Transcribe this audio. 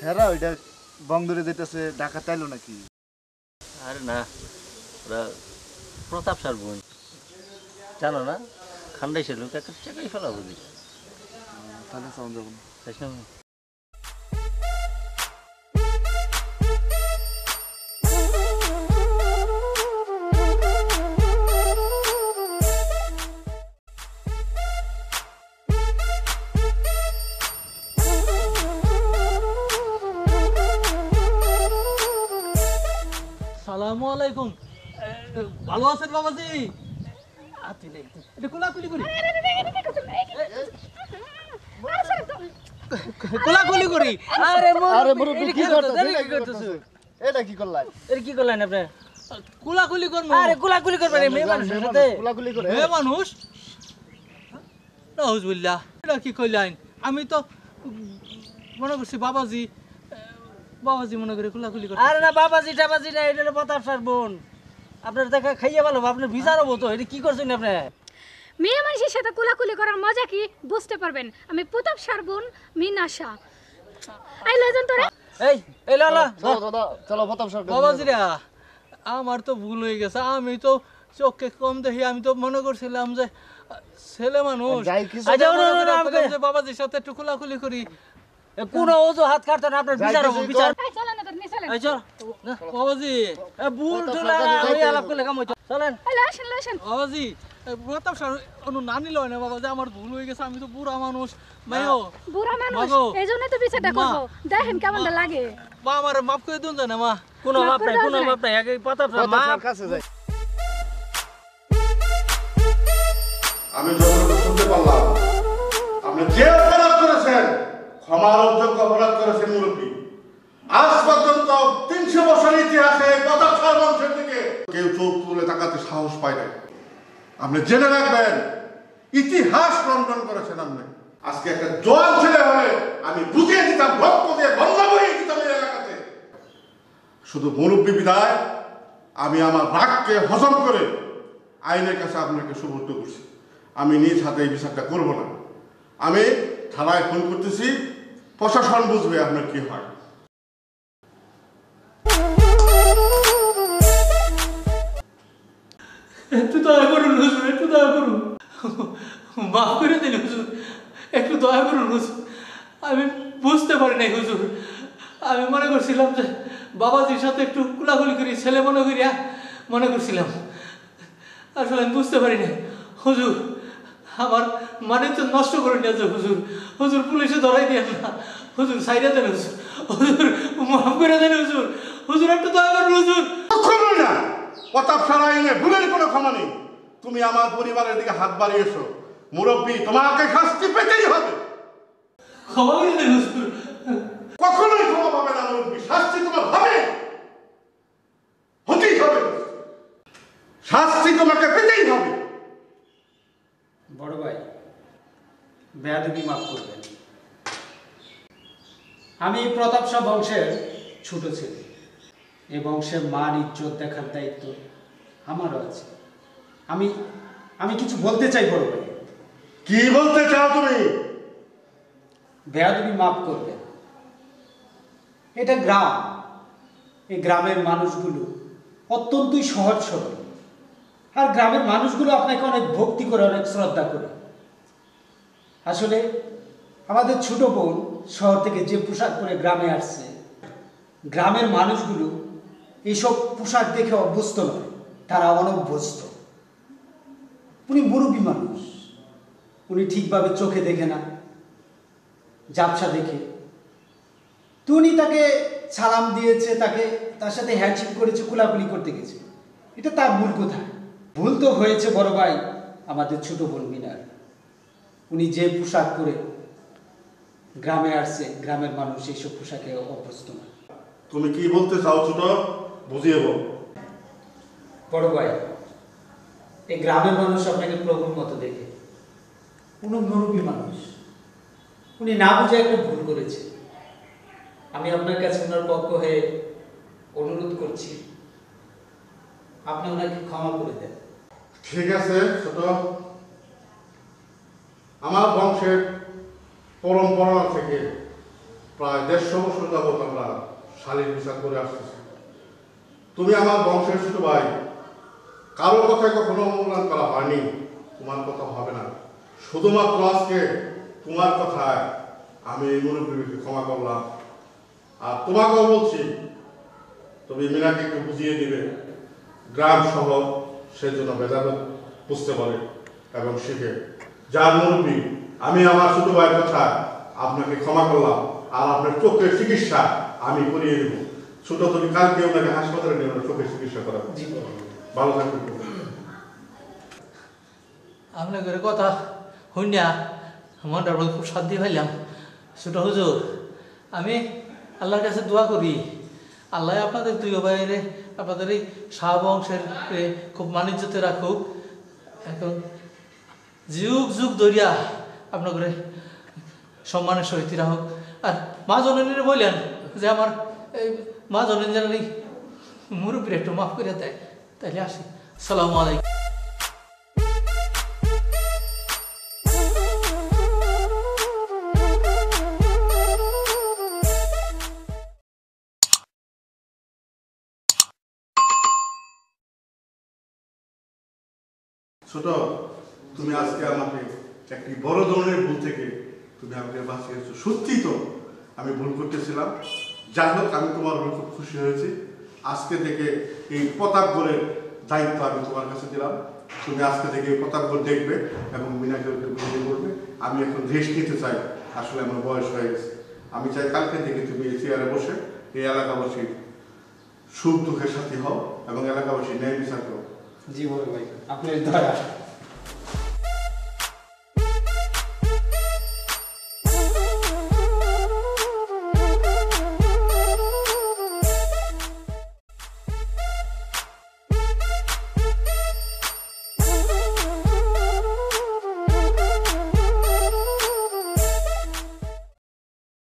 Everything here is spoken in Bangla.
সেরা ওইটা বন্দরে যেতেছে ঢাকা চাইলো নাকি? আরে না, ওরা প্রতাপ স্যার বোন, জানো না, খান্ডাই সে লোক একটা চেকাই ফেলা বুঝি। তাহলে সাউন্ড যাবো না। আসসালামু আলাইকুম। ভালো আছেন বাবাজি? এটা কোলাকুলি করি, কোলাকুলি করি। আরে আরে মুরব্বি কি করতেছ? এটা কি করলাই? এর কি করলেন আপনি? কোলাকুলি করবো। আরে কোলাকুলি করবেন মেয়ে মানুষের সাথে? কোলাকুলি করে মেয়ে মানুষ? নাউজুবিল্লাহ, এটা কি কইলেন? আমি তো মনে করছি বাবাজি, বাবাজি মনে করে কোলাকুলি করে। আরে না বাবাজি টাবাজি না, এটা হলো প্রতাপ স্যার বোন। আপনার দেখা খাইয়ে ভালো, আপনার বিচার হবো তো। এটা কি করছেন আপনি? মেয়ে মানুষের সাথে কোলাকুলি করার মজা কি বুঝতে পারবেন। আমি প্রতাপ স্যার বোন মিনাশা। আই লজন তোরে। এই এই লালা চলো প্রতাপ স্যার। বাবাজিরা, আমার তো ভুল হয়ে গেছে। আমি তো চোখে কম দেখি, আমি তো মনে করছিলাম যে ছেলে মানুষ। যে বাবাজির সাথে একটু কোলাকুলি করি। কোন ওজো হাত কাটতো না, আপনার বিচার হবো বিচার। চলেন না, নিয়ে চলেন। এই চল বাবাজি, ভুল টুল আমি আলাপ করলে কাম হইতো। চলেন আসেন। বাবাজি, প্রতাপ স্যার অনু না নিল না বাবাজি, আমার ভুল হয়ে গেছে। আমি তো বুড়া মানুষ। মাইও বুড়া মানুষ, এইজন্য তো বিচারটা করব। দেখেন কেমনটা লাগে। মা আমার মাফ করে দিন না মা। কোনো মাপ নাই, কোনো মাপ নাই। আগে প্রতাপ স্যার মাপ কাছে যাই। আমি যতটুকু শুনতে পারলাম, আপনি যে অপরাধ করেছেন, ক্ষমার অযোগ্য অপরাধ করেছেন মুরব্বী। আজ পর্যন্ত 300 বছর ইতিহাসে প্রতাপ স্যার বংশের দিকে কেউ চোখ তুলে তাকাতে সাহস পায় না। আপনি জেনে রাখবেন, ইতিহাস লন্ডন করেছেন আপনি। আজকে একটা জোয়ান ছেলে হলে আমি বুঝিয়ে দিতাম, রক্ত দিয়ে গঙ্গা বহিয়ে দিতাম এই এলাকাতে। শুধু মুরব্বী বিদায় আমি আমার রাগকে হজম করে আইনের কাছে আপনাকে সুবর্দ করছি। আমি নিজ হাতে এই বিচারটা করব না। আমি থানায় ফোন করতেছি, প্রশাসন বুঝবে আপনার কি হয়। একটু দয়া করুন হুজুর, একটু দয়া করুন, মাফ করে দিন হুজুর, একটু দয়া করুন হুজুর। আমি বুঝতে পারি নাই হুজুর। আমি মনে করছিলাম যে বাবাজির সাথে একটু কোলাকুলি করি, ছেলে মনে করিয়া মনে করছিলাম। আসলে আমি বুঝতে পারি নাই হুজুর। আমার মানে তো নষ্ট করে নিয়েছে হুজুর। হুজুর পুলিশে ধরাই দিয়ে না হুজুর, সাইডে দেন হুজুর, হুজুর মাফ করে দেন হুজুর, হুজুর একটু দয়া করুন হুজুর। কখনোই না, প্রতাপ স্যার আইনে ভুলের কোনো ক্ষমা নেই। তুমি আমার পরিবারের দিকে হাত বাড়িয়েছো, মুরব্বী তোমাকে শাস্তি পেতেই হবে। ক্ষমা করে দেন হুজুর। কখনোই ক্ষমা পাবে না মুরব্বী, শাস্তি তোমার হবে, হতেই হবে, শাস্তি তোমাকে পেতেই হবে। বড় ভাই, বেয়াদবি মাফ করবেন। আমি প্রতাপ শাহ বংশের ছোট ছেলে। এই বংশের মান ইজ্জত দেখার দায়িত্ব আমারও আছে। আমি কিছু বলতে চাই বড় ভাই। কি বলতে চাও তুমি? বেয়াদবি মাফ করবেন। এটা গ্রাম, এই গ্রামের মানুষগুলো অত্যন্তই সহজ সরল। আর গ্রামের মানুষগুলো আপনাকে অনেক ভক্তি করে, অনেক শ্রদ্ধা করে। আসলে আমাদের ছোট বোন শহর থেকে যে পোশাক পরে গ্রামে আসছে, গ্রামের মানুষগুলো এইসব পোশাক দেখে অভ্যস্ত নয়, তারা অনভ্যস্ত। উনি মুরব্বী মানুষ, উনি ঠিকভাবে চোখে দেখে না, ঝাপসা দেখে। তো উনি তাকে সালাম দিয়েছে, তার সাথে হ্যান্ডশেক করেছে, কোলাকুলি করতে গেছে। এটা তার ভুল কোথায়? ভুল তো হয়েছে বড় ভাই আমাদের ছোট বোন মিনার। উনি যে পোশাক পরে গ্রামে আসছে, গ্রামের মানুষ এইসব পোশাকে অভ্যস্ত না। তুমি কি বলতে চাও ছোট, বুঝিয়ে বল। বড় ভাই, এই গ্রামের মানুষ আপনাকে প্রভুর মতো দেখে। উনি মুরব্বী মানুষ, উনি না বুঝে একটা ভুল করেছে। আমি আপনার কাছে ওনার পক্ষ হয়ে অনুরোধ করছি, আপনি ওনাকে ক্ষমা করে দেন। ঠিক আছে ছোট, আমার বংশের পরম্পরা থেকে প্রায় 150 বছর যাবত আমরা শালীর বিচার করে আসতেছি। তুমি আমার বংশের ছোট ভাই, কারো কথায় কখনো অবমাননা করা হয়নি, তোমার কথা হবে না। শুধুমাত্র আজকে তোমার কথায় আমি এই মুরব্বীকে ক্ষমা করলাম। আর তোমাকেও বলছি, তুমি মিনাকে একটু বুঝিয়ে দিবে, গ্রাম শহর সেজন্য ভেদাভেদ বুঝতে পারে এবং শিখে। যার মুরব্বী, আমি আমার ছোট ভাইয়ের কথা আপনাকে ক্ষমা করলাম, আর আপনার চোখের চিকিৎসা আমি করিয়ে দেবো। ছোট তুমি কালকে ওনাকে হাসপাতালে নিয়ে চোখের চিকিৎসা করাবো। ভালো থাকবে। আপনাদের কথা হইনা মনটার মধ্যে খুব শান্তি পাইলাম। ছোট হুজুর, আমি আল্লাহর কাছে দোয়া করি, আল্লাহ আপনাদের দুই ভাইয়েরে, আপনাদের এই শাহ বংশের খুব মানিজ্যতে রাখুক, এখন যুগ যুগ ধরিয়া আপনাদের সম্মানের সহিত রাখুক। আর মা জননীর বললেন যে আমার এই মা জননী যেন মুরব্বীর একটু মাফ করে দেয়। তাহলে আসি, আসসালামু আলাইকুম। ছোট, তুমি আজকে আমাকে একটি বড় ধরনের ভুল থেকে তুমি আমাকে বাঁচিয়েছো। সত্যি তো আমি ভুল করতেছিলাম। যাই হোক, আমি তোমার উপর খুব খুশি হয়েছি। আজকে থেকে এই প্রতাপগড়ের দায়িত্ব আমি তোমার কাছে দিলাম। তুমি আজকে থেকে এই প্রতাপগড় দেখবে এবং মিনাকে বুঝিয়ে বলবে। আমি এখন রেস্ট নিতে চাই, আসলে আমার বয়স হয়ে গেছে। আমি চাই কালকে থেকে তুমি এই চেয়ারে বসে এই এলাকাবাসীর সুখ দুঃখের সাথী হও এবং এলাকাবাসীর ন্যায় বিচার করো। জি বড় ভাই, আপনার দয়া।